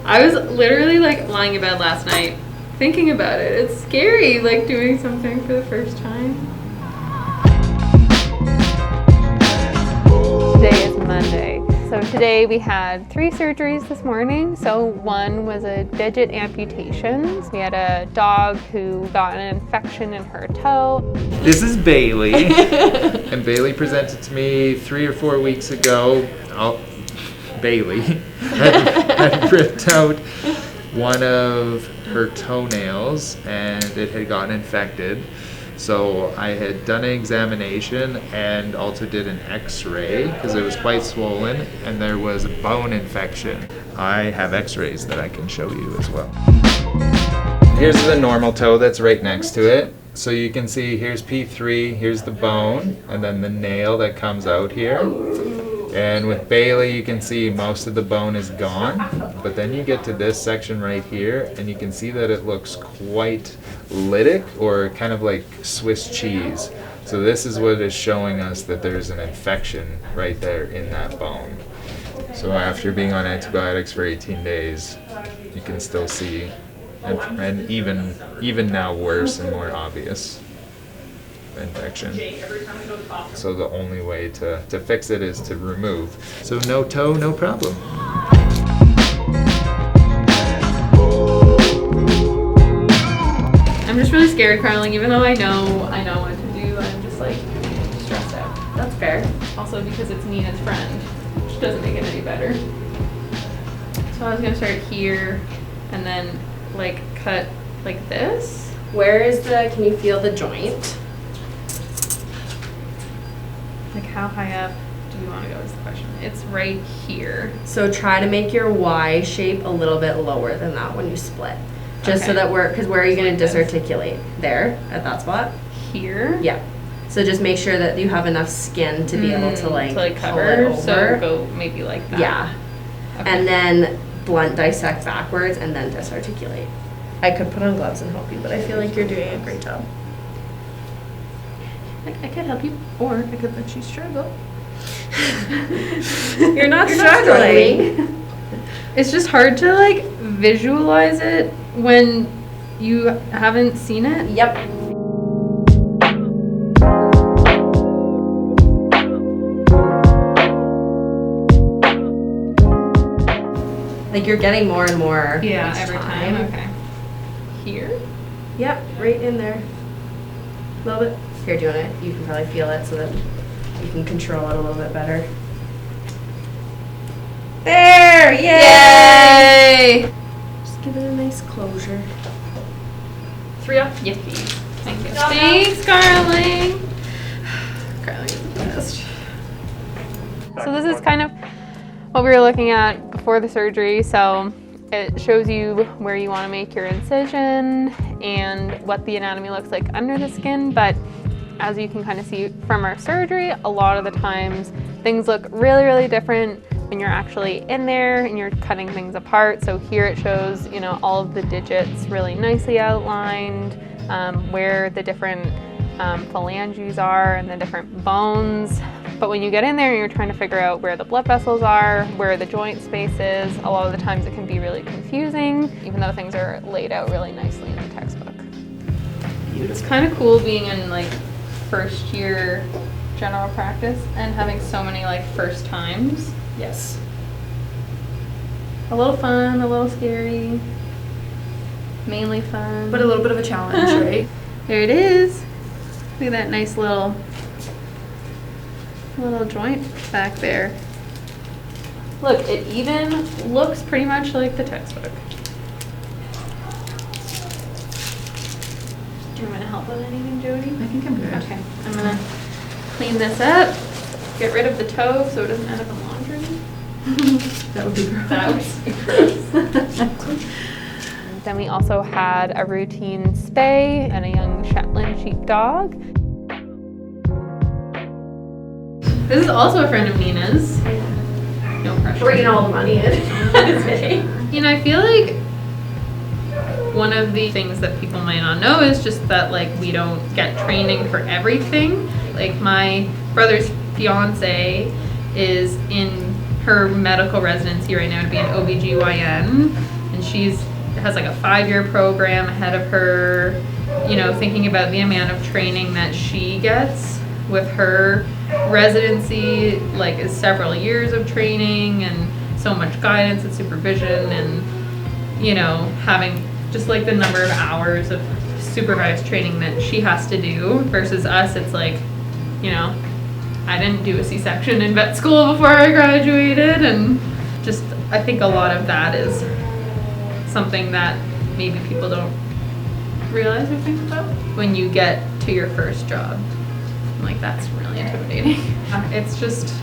I was literally like lying in bed last night thinking about it. It's scary, like doing something for the first time. Today is Monday. So today we had 3 surgeries this morning. So one was a digit amputation. We had a dog who got an infection in her toe. This is Bailey. And Bailey presented to me 3 or 4 weeks ago. Bailey had ripped out one of her toenails and it had gotten infected. So I had done an examination and also did an x-ray because it was quite swollen and there was a bone infection. I have x-rays that I can show you as well. Here's the normal toe that's right next to it. So you can see here's P3, here's the bone, and then the nail that comes out here. And with Bailey, you can see most of the bone is gone, but then you get to this section right here, and you can see that it looks quite lytic, or kind of like Swiss cheese. So this is what is showing us that there's an infection right there in that bone. So after being on antibiotics for 18 days, you can still see, and even now worse and more obvious infection. So the only way to fix it is to remove. So no toe, no problem. I'm just really scared, Carling, even though I know what to do. I'm just like stressed out. That's fair. Also because it's Nina's friend, which doesn't make it any better. So I was gonna start here and then like cut like this. Where is can you feel the joint? Like how high up do you want to go is the question. It's right here. So try to make your Y shape a little bit lower than that when you split. Just so that because where are you going to disarticulate? There, at that spot? Here? Yeah. So just make sure that you have enough skin to be able to like cover pull it over. So go maybe like that. Yeah. Okay. And then blunt dissect backwards and then disarticulate. I could put on gloves and help you, but I feel like you're doing a great job. I could help you, or I could let you struggle. You're not struggling. It's just hard to like visualize it when you haven't seen it. Yep. Like you're getting more and more. Yeah, every time. Okay. Here? Yep, right in there. A little bit. Here, do you can probably feel it so that you can control it a little bit better. There! Yay! Just give it a nice closure. 3 up? Yes, please. Thank you. Thanks, Carling. Carling is the best. So this is kind of what we were looking at before the surgery. So it shows you where you want to make your incision and what the anatomy looks like under the skin, but as you can kind of see from our surgery, a lot of the times things look really, really different when you're actually in there and you're cutting things apart. So here it shows, you know, all of the digits really nicely outlined, where the different phalanges are and the different bones. But when you get in there and you're trying to figure out where the blood vessels are, where the joint space is, a lot of the times it can be really confusing, even though things are laid out really nicely in the textbook. It's kind of cool being in like first year general practice and having so many like first times. Yes. A little fun, a little scary, mainly fun. But a little bit of a challenge, right? There it is. Look at that nice little joint back there. Look, it even looks pretty much like the textbook. Do you want to help with anything, Jody? I think I'm good. Okay, I'm gonna clean this up, get rid of the toe so it doesn't end up in laundry. That would be gross. That would be gross. Then we also had a routine spay and a young Shetland Sheepdog. This is also a friend of Nina's. No pressure. Bringing all the money in. You know, I feel like one of the things that people might not know is just that like we don't get training for everything. Like my brother's fiance is in her medical residency right now to be an OBGYN, and has like a 5-year program ahead of her, you know, thinking about the amount of training that she gets with her residency, like is several years of training and so much guidance and supervision, and, you know, having just like the number of hours of supervised training that she has to do versus us. It's like, you know, I didn't do a C-section in vet school before I graduated, and just I think a lot of that is something that maybe people don't realize or think about when you get to your first job. Like, that's really intimidating. It's just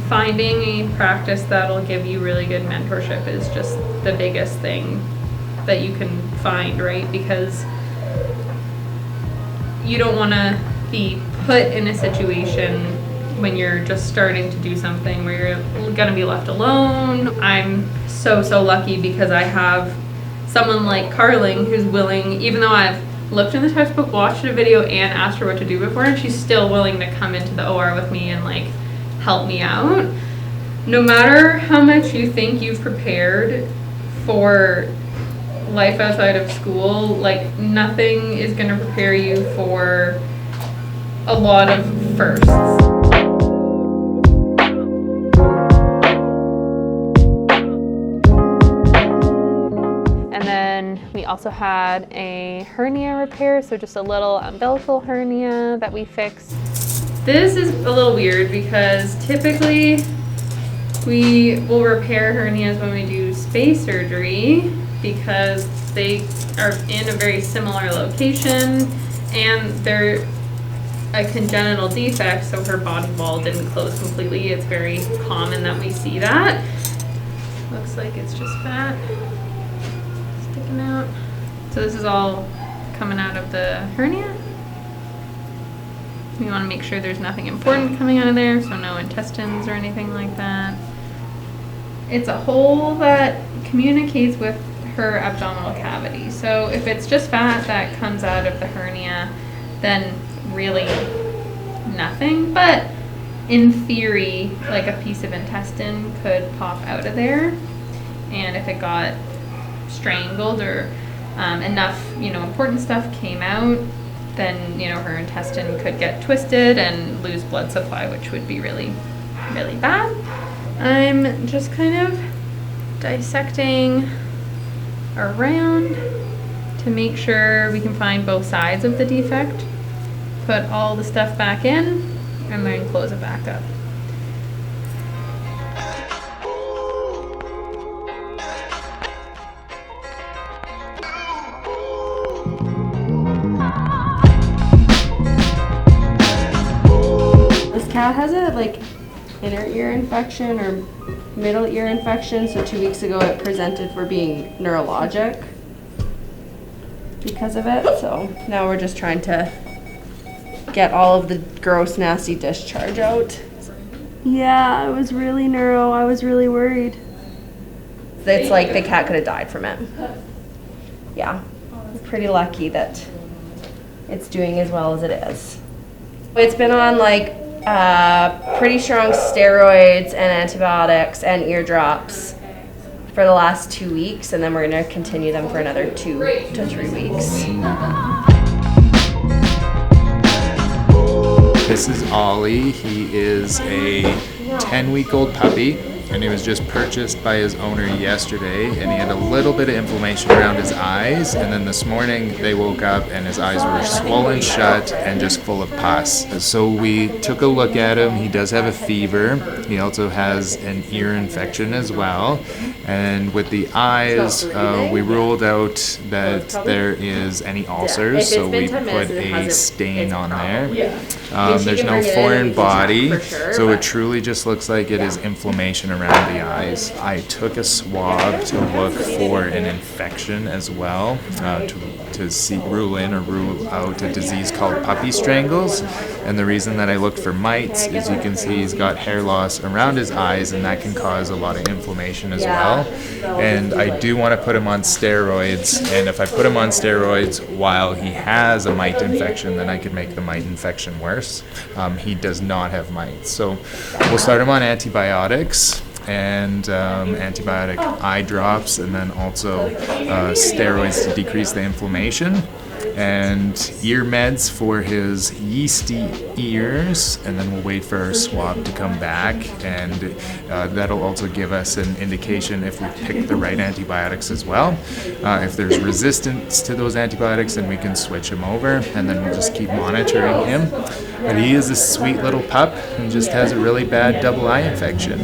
finding a practice that'll give you really good mentorship is just the biggest thing that you can find, right? Because you don't want to be put in a situation when you're just starting to do something where you're gonna be left alone. I'm so lucky because I have someone like Carling who's willing, even though I've looked in the textbook, watched a video, and asked her what to do before, and she's still willing to come into the OR with me and like help me out. No matter how much you think you've prepared for life outside of school, like nothing is gonna prepare you for a lot of firsts. And then we also had a hernia repair, so just a little umbilical hernia that we fixed. This is a little weird because typically we will repair hernias when we do Spay surgery because they are in a very similar location and they're a congenital defect, so her body wall didn't close completely. It's very common that we see that. Looks like it's just fat sticking out. So this is all coming out of the hernia. We want to make sure there's nothing important coming out of there, so no intestines or anything like that. It's a hole that communicates with her abdominal cavity. So if it's just fat that comes out of the hernia, then really nothing. But in theory, like a piece of intestine could pop out of there. And if it got strangled or enough, you know, important stuff came out, then, you know, her intestine could get twisted and lose blood supply, which would be really, really bad. I'm just kind of dissecting around to make sure we can find both sides of the defect, put all the stuff back in, and then close it back up. This cat has a like inner ear infection or middle ear infection, so 2 weeks ago it presented for being neurologic because of it. So now we're just trying to get all of the gross, nasty discharge out. Yeah, it was really neuro. I was really worried. It's like the cat could have died from it. Yeah, pretty lucky that it's doing as well as it is. It's been on like pretty strong steroids and antibiotics and ear drops for the last 2 weeks, and then we're going to continue them for another 2 to 3 weeks. This is Ollie. He is a 10-week-old puppy, and he was just purchased by his owner yesterday, and he had a little bit of inflammation around his eyes, and then this morning they woke up and his eyes were swollen shut and just full of pus. So we took a look at him. He does have a fever. He also has an ear infection as well, and with the eyes we ruled out that there is any ulcers, so we put a stain on there. There's no foreign body, so it truly just looks like it is inflammation around the eyes. I took a swab to look for an infection as well, to rule in or rule out a disease called puppy strangles. And the reason that I looked for mites is you can see he's got hair loss around his eyes, and that can cause a lot of inflammation as well. And I do want to put him on steroids, and if I put him on steroids while he has a mite infection, then I could make the mite infection worse. He does not have mites. So we'll start him on antibiotics and antibiotic eye drops, and then also steroids to decrease the inflammation, and ear meds for his yeasty ears, and then we'll wait for our swab to come back, and that'll also give us an indication if we pick the right antibiotics as well. If there's resistance to those antibiotics, then we can switch him over, and then we'll just keep monitoring him. But he is a sweet little pup and just has a really bad double eye infection.